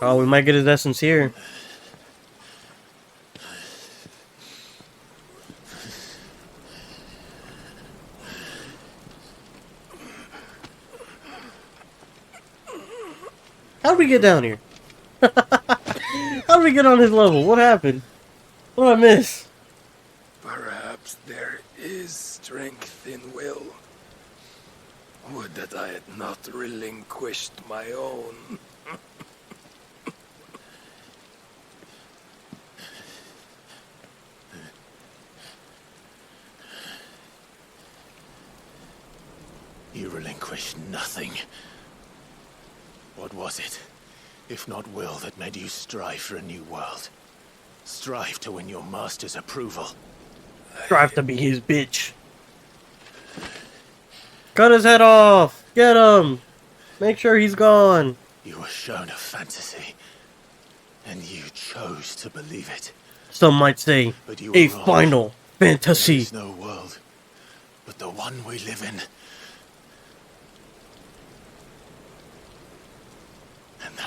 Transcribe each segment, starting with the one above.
Oh, we might get his essence here. How did we get down here? How did we get on his level? What happened? What did I miss? Perhaps there is strength in will. Would that I had not relinquished my own. You relinquished nothing. What was it, if not will, that made you strive for a new world? Strive to win your master's approval. Strive to be his bitch. Cut his head off! Get him! Make sure he's gone. You were shown a fantasy, and you chose to believe it. Some might say, But you a were wrong. final fantasy. There is no world, but the one we live in. And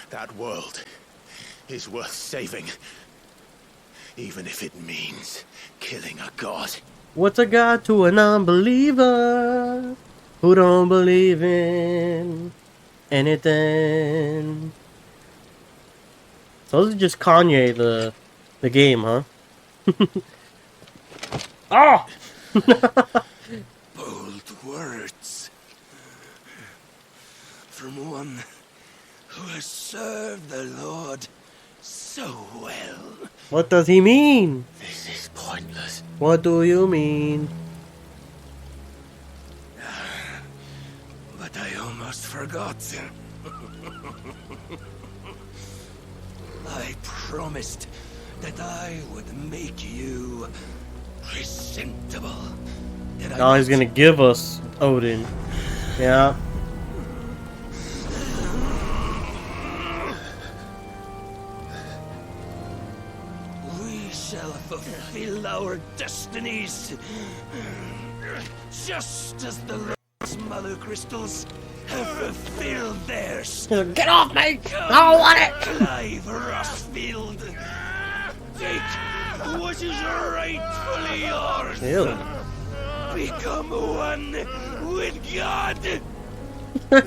that world is worth saving. Even if it means killing a god. What's a god to a non-believer who don't believe in anything? So this is just Kanye the game, huh? Oh! Bold words. From one who has served the Lord so well. What does he mean? This is pointless. What do you mean? But I almost forgot. I promised that I would make you presentable. Now he's gonna give us Odin. Yeah. We shall fulfill our destinies. Just as the last mother crystals have fulfilled theirs. Get off me! I don't want it! Clive Rosfield. Take what is rightfully yours. Ew. Become one with God.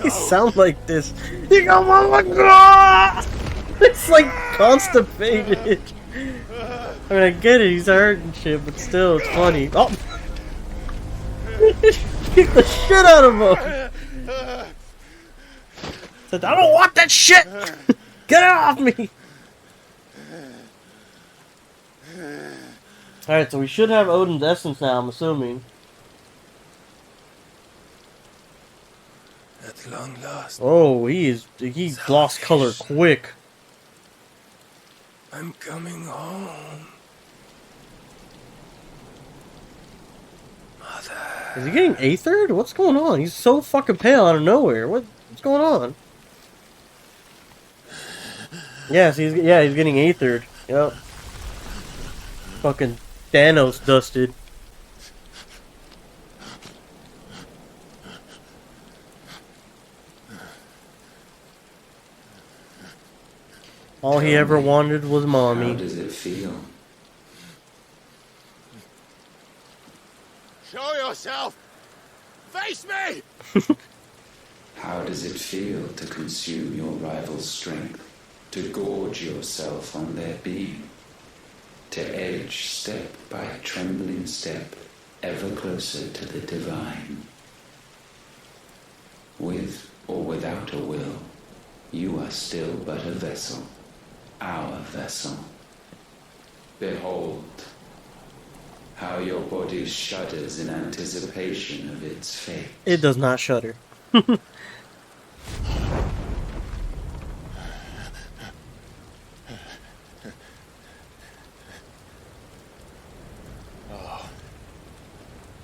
He sound like this. You go, oh my god! It's like constipated. I mean, I get it, he's hurt and shit, but still, it's funny. Oh! Kick the shit out of him! Said, I don't want that shit! Get it off me! Alright, so we should have Odin's essence now, I'm assuming. At long last. Oh, he lost color quick. I'm coming home. Mother. Is he getting aethered? What's going on? He's so fucking pale out of nowhere. What's going on? Yes, he's getting aethered. Yep. Fucking Thanos dusted. All he ever wanted was mommy. How does it feel? Show yourself! Face me! How does it feel to consume your rival's strength? To gorge yourself on their beam? To edge step by trembling step ever closer to the divine? With or without a will, you are still but a vessel. Our vessel. Behold, how your body shudders in anticipation of its fate. It does not shudder. Oh,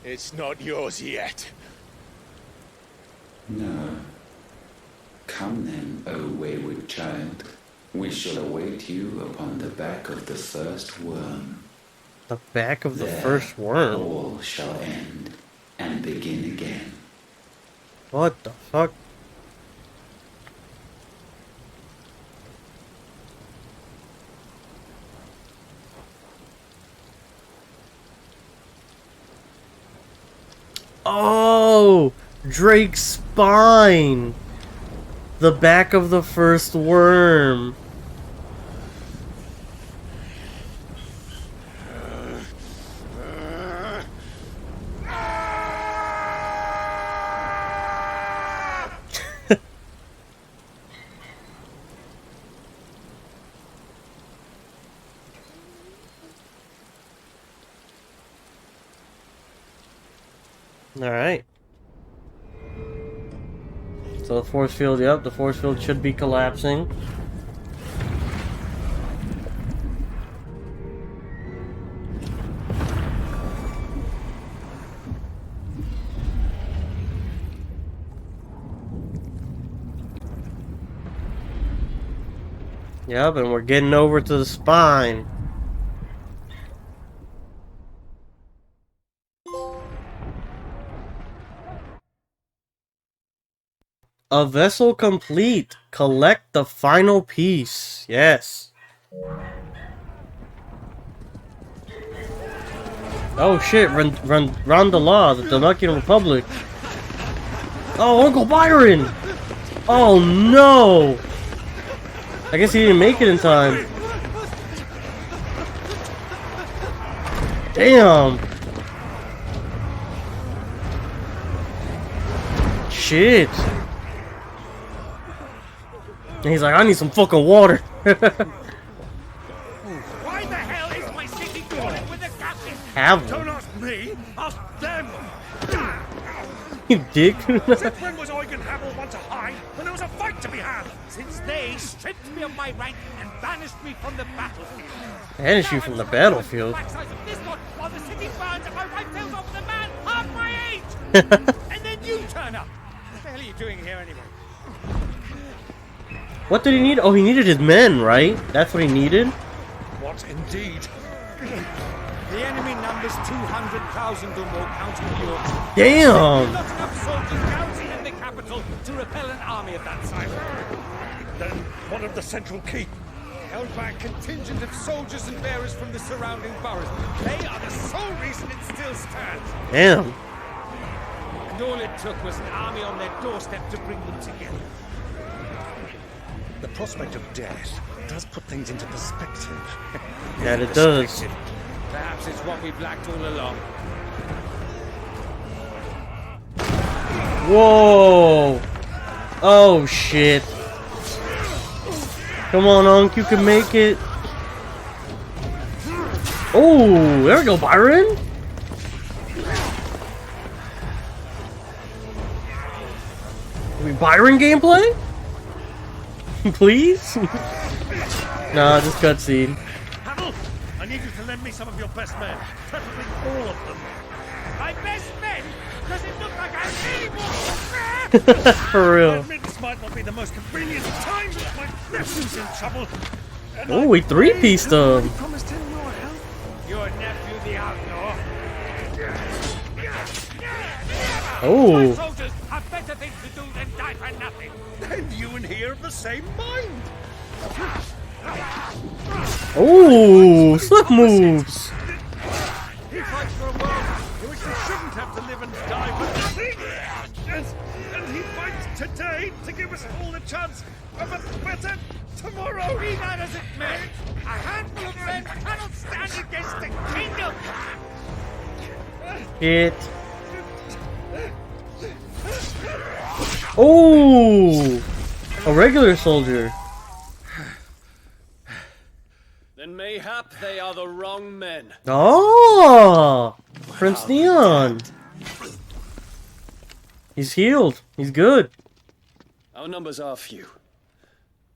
it's not yours yet. No. Come then, O wayward child. We shall await you upon the back of the first worm. The back of the There, first worm? all shall end and begin again. What the fuck? Oh, Drake's spine. The back of the first worm. Alright. So the force field, yep, the force field should be collapsing. Yep, and we're getting over to the spine. A vessel complete. Collect the final piece. Yes. Oh shit, Rondala, the Dhalmekian Republic. Oh, Uncle Byron! Oh no! I guess he didn't make it in time. Damn! Shit! And he's like, I need some fucking water. Why the hell is my city crawling with the captain? Have Don't ask me, ask them. you dick. Since when was Eugen Havel want to hide when there was a fight to be had? Since they stripped me of my rank and banished me from the battlefield. Banish you from the battlefield. This one, while the city burns and my wife tells off the man half my age. And then you turn up. What the hell are you doing here anyway? What did he need? Oh, he needed his men, right? That's what he needed? What indeed? The enemy numbers 200,000 or more, counting yours. Damn! Not enough soldiers garrisoned in the capital to repel an army of that size. Then one of the central keep, held by a contingent of soldiers and bearers from the surrounding boroughs. They are the sole reason it still stands. Damn. And all it took was an army on their doorstep to bring them together. The prospect of death does put things into perspective. Yeah, it does. Perhaps it's what we've lacked all along. Whoa! Oh shit! Come on, Unc, you can make it. Oh, there we go, Byron. Byron gameplay? Please? Nah, just cutscene. Havel, I need you to lend me some of your best men, preferably all of them. My best men? Does it look like I really want For I real. admit this might not be the most convenient time, but my nephew's in trouble. Oh, we three-pieced them. Promised him your help. Your nephew, the outlaw. Oh. My soldiers have better things to do than die for nothing. And you and he are of the same mind. Oh, slip moves. He fights for a world in which they shouldn't have to live and die for nothing. And he fights today to give us all a chance of a better tomorrow. Be that as it may, a handful of men cannot stand against the kingdom. Hit. Oh, a regular soldier. Then mayhap they are the wrong men. Oh, Prince Dion. He's healed. He's good. Our numbers are few,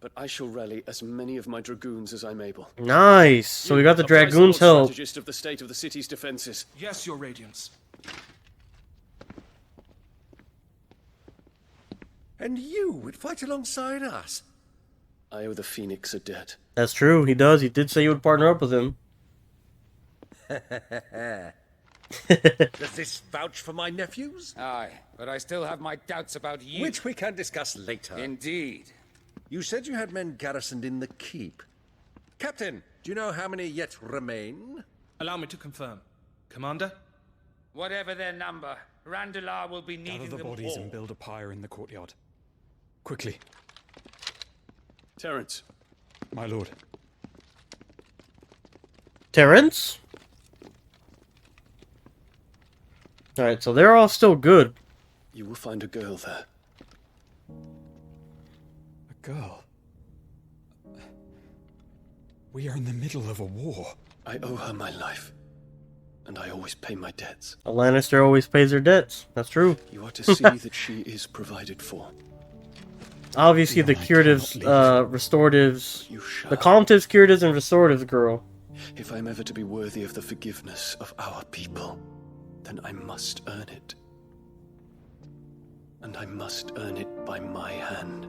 but I shall rally as many of my dragoons as I'm able. Nice. So we got the Apprise the dragoons' Lord help. Strategist of the state of the city's defenses. Yes, Your Radiance. And you would fight alongside us. I owe the Phoenix a debt. That's true. He does. He did say he would partner up with him. Does this vouch for my nephews? Aye, but I still have my doubts about you. Which we can discuss later. Indeed. You said you had men garrisoned in the keep. Captain, do you know how many yet remain? Allow me to confirm. Commander? Whatever their number, Randalar will be Gather needing the them bodies all. and build a pyre in the courtyard. Quickly, Terence, my lord. Terrence? Alright, so they're all still good. you will find a girl there. A girl. We are in the middle of a war. I owe her my life, and I always pay my debts. A Lannister always pays their debts. That's true. You are to see that she is provided for. Obviously, the Dion, I curatives, cannot restoratives, You shall. the calmatives, curatives, and restoratives girl. If I am ever to be worthy of the forgiveness of our people, then I must earn it. And I must earn it by my hand,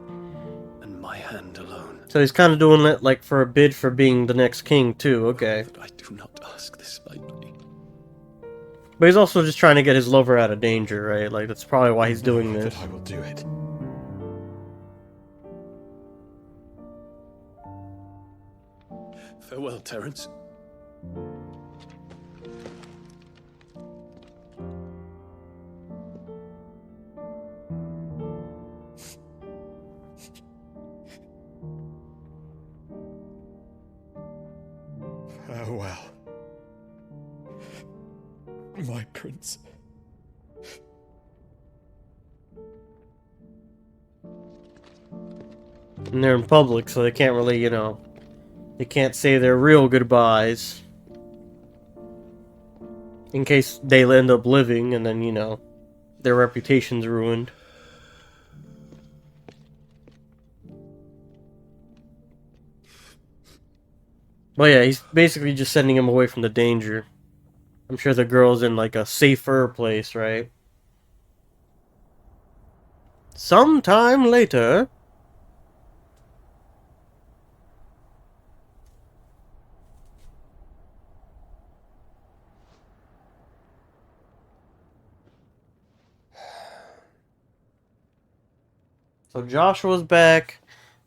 and my hand alone. So he's kind of doing it like for a bid for being the next king too. Okay, But I do not ask this lightly. but he's also just trying to get his lover out of danger, right? Like that's probably why he's doing Know this. that I will do it. Farewell, Terence. Farewell, my prince. And they're in public, so they can't really, they can't say their real goodbyes. In case they end up living, and then, their reputation's ruined. But yeah, he's basically just sending him away from the danger. I'm sure the girl's in, like, a safer place, right? Sometime later... So Joshua's back.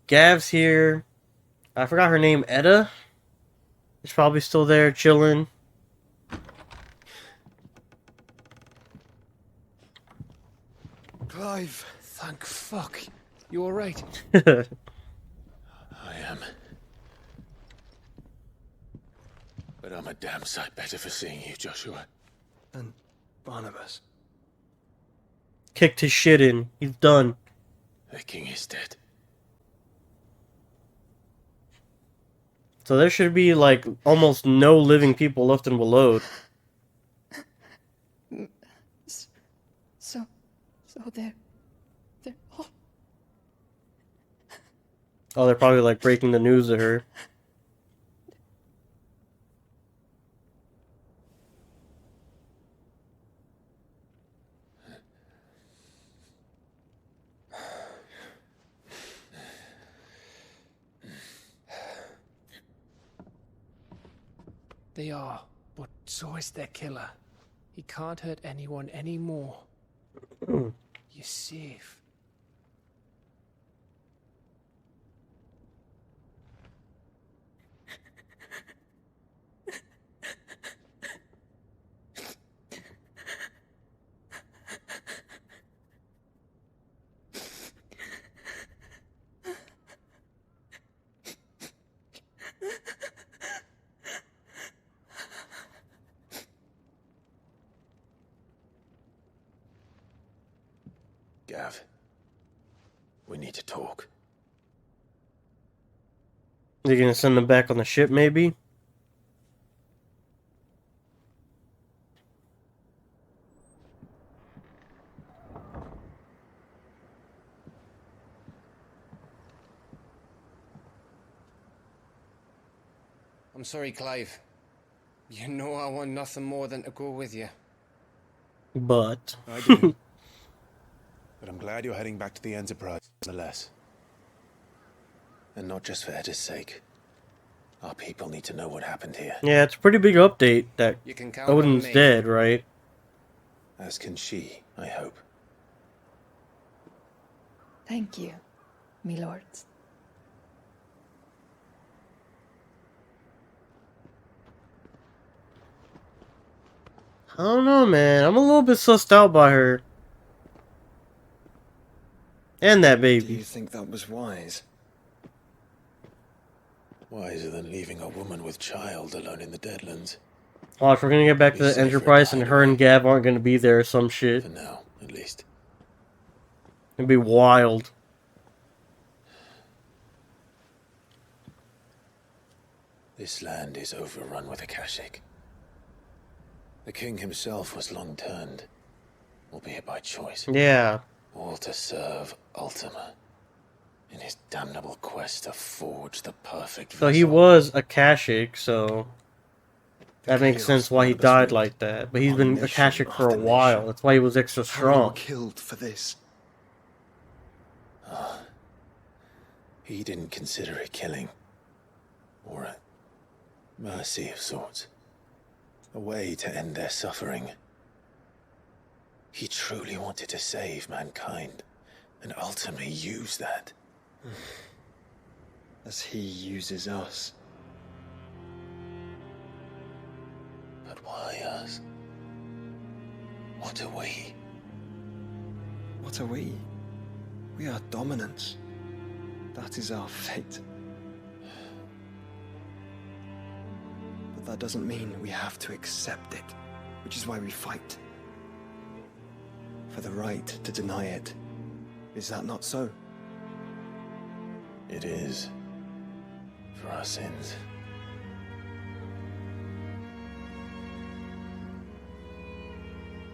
Gav's here. I forgot her name, Etta. She's probably still there, chilling. Clive, thank fuck. You alright? Right. I am. But I'm a damn sight better for seeing you, Joshua. And Barnabas. Kicked his shit in. He's done. The king is dead. So there should be, like, almost no living people left in Willowed. So they're all... Oh, they're probably, like, breaking the news to her. They are, but so is their killer. He can't hurt anyone anymore. You're safe. Gav, we need to talk. Is he gonna send them back on the ship, maybe? I'm sorry, Clive. You know I want nothing more than to go with you. But... I do. But I'm glad you're heading back to the Enterprise, nonetheless. And not just for Etta's sake. Our people need to know what happened here. Yeah, it's a pretty big update that You can count on Odin's me. dead, right? As can she, I hope. Thank you, my lords. I don't know, man. I'm a little bit sussed out by her. And that baby. Do you think that was wise? Wiser than leaving a woman with child alone in the Deadlands. Watch, we're gonna get back to the Enterprise and her and Gav aren't gonna be there or some shit. For now, at least. It'd be wild. This land is overrun with Akashic. The king himself was long turned, albeit by choice. Yeah. All to serve Ultima in his damnable quest to forge the perfect vessel. So he was Akashic, so that makes sense why he died like that. But he's been Akashic for a while. That's why he was extra strong. Killed for this. He didn't consider it killing, or a mercy of sorts, a way to end their suffering. He truly wanted to save mankind, and ultimately used that. As he uses us. But why us? What are we? What are we? We are dominance. That is our fate. But that doesn't mean we have to accept it, which is why we fight. For the right to deny it. Is that not so? It is. For our sins.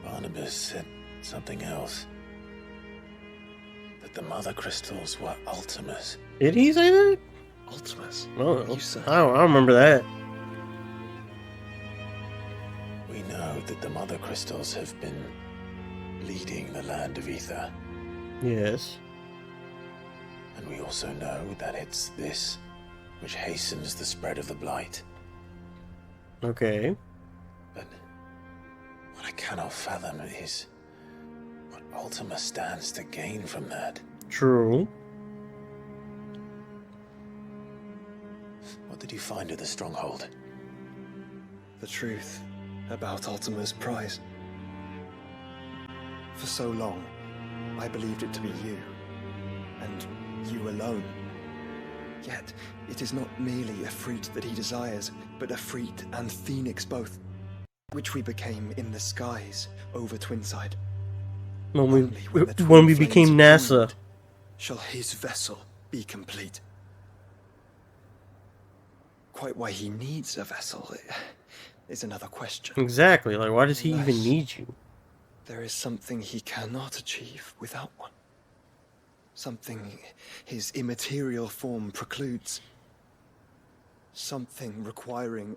Barnabas said something else. That the mother crystals were Ultimas. Did he say that? Ultimas? No, You said. I don't remember that. We know that the mother crystals have been leading the land of ether. Yes. And we also know that it's this which hastens the spread of the blight. Okay. But what I cannot fathom is what Ultima stands to gain from that. True. What did you find at the stronghold? The truth about Ultima's prize. For so long, I believed it to be you, and you alone. Yet, it is not merely a freat that he desires, but a freat and phoenix both, which we became in the skies over Twinside. When Only we the twin when we flames became are NASA. joined shall his vessel be complete. Quite why he needs a vessel is another question. Exactly. Like, why does he even Unless need you? there is something he cannot achieve without one. Something his immaterial form precludes. Something requiring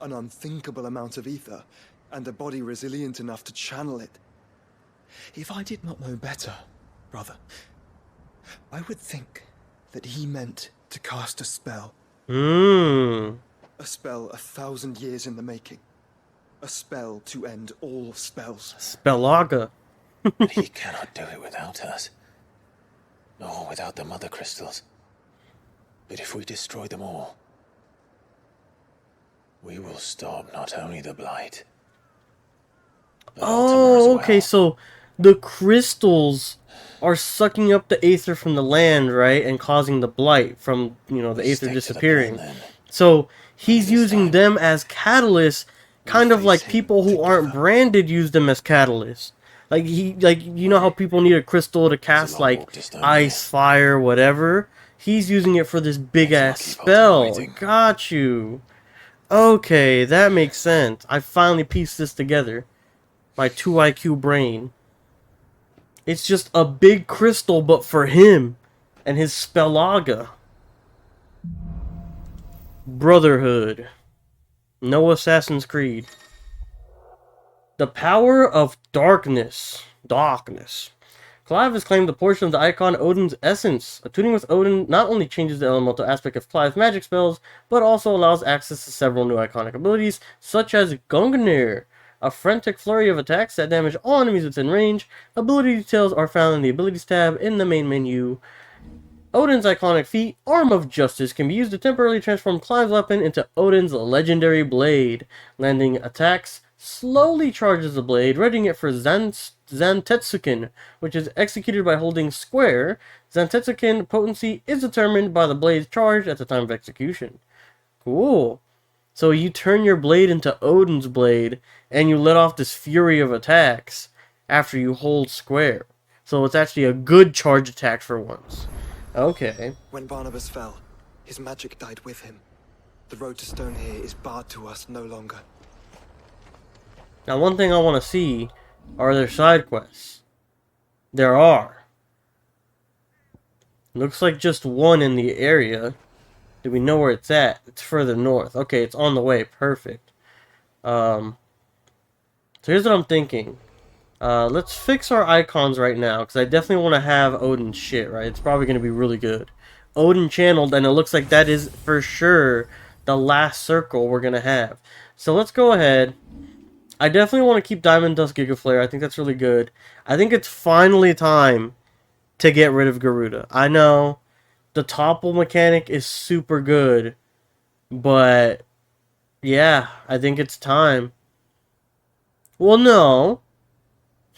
an unthinkable amount of ether and a body resilient enough to channel it. If I did not know better, brother, I would think that he meant to cast a spell. Mmm. A spell 1,000 years in the making. A spell to end all spells. Spellaga. And he cannot do it without us. Nor without the mother crystals. But if we destroy them all, we will stop not only the blight, but Ultima as well. Okay, so the crystals are sucking up the aether from the land, right? And causing the blight from, you know, the aether Stick to the disappearing. plan, then. So he's using them as catalysts, kind of like people who aren't branded use them as catalysts. Like you know how people need a crystal to cast like ice, fire, whatever. He's using it for this big ass spell. Got you. Okay, that makes sense. I finally pieced this together. My 2 IQ brain. It's just a big crystal, but for him and his Spellaga. Brotherhood. No Assassin's Creed. The power of darkness. Clive has claimed a portion of the icon Odin's essence. Attuning with Odin not only changes the elemental aspect of Clive's magic spells, but also allows access to several new iconic abilities, such as Gungnir, a frantic flurry of attacks that damage all enemies within range. Ability details are found in the Abilities tab in the main menu. Odin's iconic feat, Arm of Justice, can be used to temporarily transform Clive's weapon into Odin's legendary blade, landing attacks slowly charges the blade, readying it for Zantetsuken, which is executed by holding square. Zantetsuken potency is determined by the blade's charge at the time of execution. Cool. So you turn your blade into Odin's blade, and you let off this fury of attacks after you hold square. So it's actually a good charge attack for once. Okay. When Barnabas fell, his magic died with him. The road to stone here is barred to us no longer. Now, one thing I want to see are there side quests. There are. Looks like just one in the area. Do we know where it's at? It's further north. Okay, it's on the way. Perfect. So here's what I'm thinking. Let's fix our icons right now, because I definitely want to have Odin's shit, right? It's probably going to be really good. Odin channeled, and it looks like that is for sure the last circle we're going to have. So let's go ahead. I definitely want to keep Diamond Dust Giga Flare. I think that's really good. I think it's finally time to get rid of Garuda. I know the topple mechanic is super good, but yeah, I think it's time. Well, no.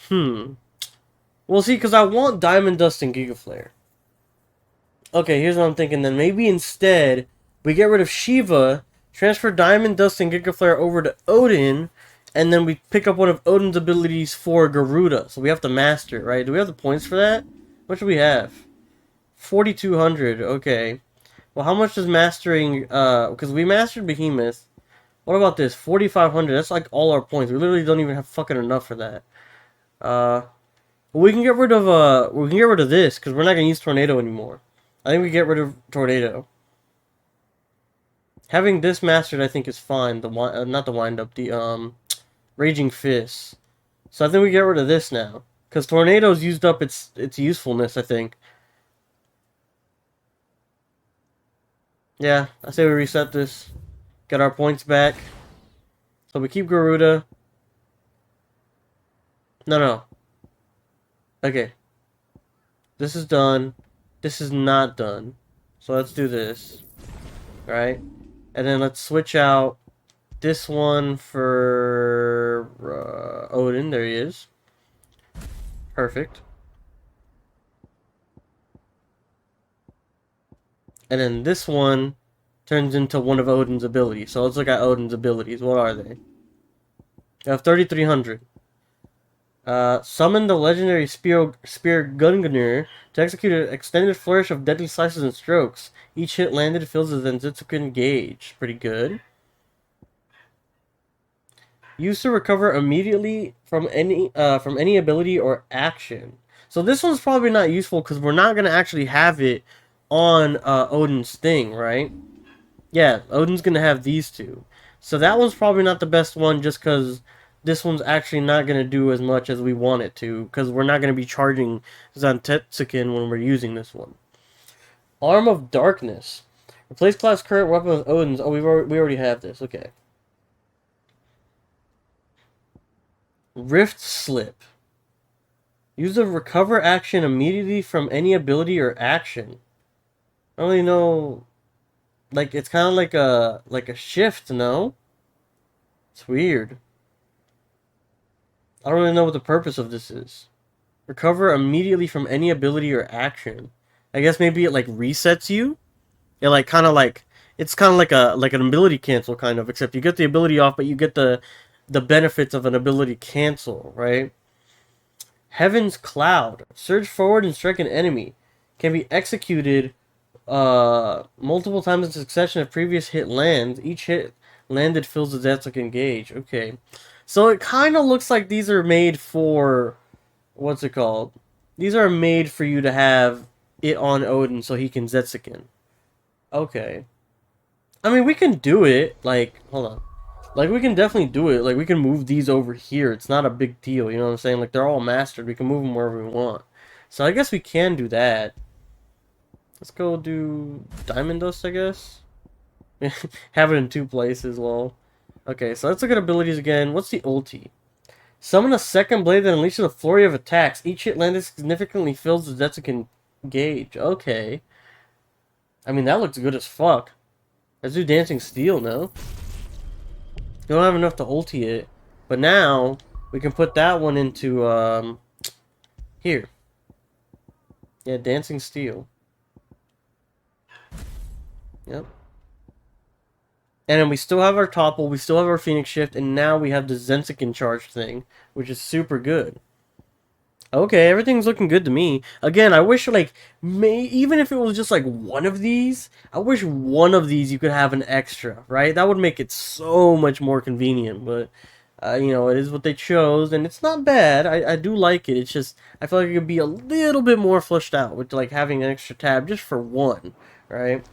We'll see, because I want Diamond Dust and Giga Flare. Okay, here's what I'm thinking then. Maybe instead, we get rid of Shiva, transfer Diamond Dust and Giga Flare over to Odin, and then we pick up one of Odin's abilities for Garuda. So we have to master it, right? Do we have the points for that? What should we have? 4,200. Okay. Well, how much does mastering... because we mastered Behemoth. What about this? 4,500. That's like all our points. We literally don't even have fucking enough for that. We can get rid of this, because we're not going to use Tornado anymore. I think we get rid of Tornado. Having this mastered, I think, is fine. Not the wind-up, the, Raging Fist. So I think we get rid of this now. Because Tornado's used up its usefulness, I think. Yeah, I say we reset this. Get our points back. So we keep Garuda. No. Okay. This is done. This is not done. So let's do this. Right? And then let's switch out this one for Odin. There he is. Perfect. And then this one turns into one of Odin's abilities. So let's look at Odin's abilities. What are they? You have 3,300. Summon the legendary Spear Gungunir to execute an extended flourish of deadly slices and strokes. Each hit landed fills a Zantetsuken gauge. Pretty good. Used to recover immediately from any ability or action. So this one's probably not useful because we're not gonna actually have it on Odin's thing, right? Yeah, Odin's gonna have these two. So that one's probably not the best one, just because this one's actually not going to do as much as we want it to, because we're not going to be charging Zantetsuken when we're using this one. Arm of Darkness. Replace class current weapon with Odin's. Oh, we already have this. Okay. Rift Slip. Use the recover action immediately from any ability or action. I don't really know. Like, it's kind of like a shift, no? It's weird. I don't really know what the purpose of this is. Recover immediately from any ability or action. I guess maybe it like resets you. It like kind of like it's kind of like an ability cancel kind of, except you get the ability off, but you get the benefits of an ability cancel, right? Heaven's Cloud. Surge forward and strike an enemy. Can be executed multiple times in succession if previous hit lands. Each hit landed fills the Zantetsuken gauge. Okay. So it kind of looks like these are made for, what's it called? These are made for you to have it on Odin so he can Zetsuken. Okay. I mean, we can do it. Like, hold on. Like, we can definitely do it. Like, we can move these over here. It's not a big deal, you know what I'm saying? Like, they're all mastered. We can move them wherever we want. So I guess we can do that. Let's go do Diamond Dust, I guess. Have it in two places, lol. Okay, so let's look at abilities again. What's the ulti? Summon a second blade that unleashes a flurry of attacks. Each hit landed significantly fills the Zetsuken gauge. Okay. I mean, that looks good as fuck. Let's do Dancing Steel, no? You don't have enough to ulti it. But now, we can put that one into, here. Yeah, Dancing Steel. Yep. And then we still have our topple, we still have our Phoenix Shift, and now we have the Zensikin charge thing, which is super good. Okay, everything's looking good to me. Again, I wish, like, even if it was just, like, one of these, I wish one of these you could have an extra, right? That would make it so much more convenient, but, you know, it is what they chose, and it's not bad. I do like it. It's just, I feel like it could be a little bit more fleshed out with, like, having an extra tab just for one, right?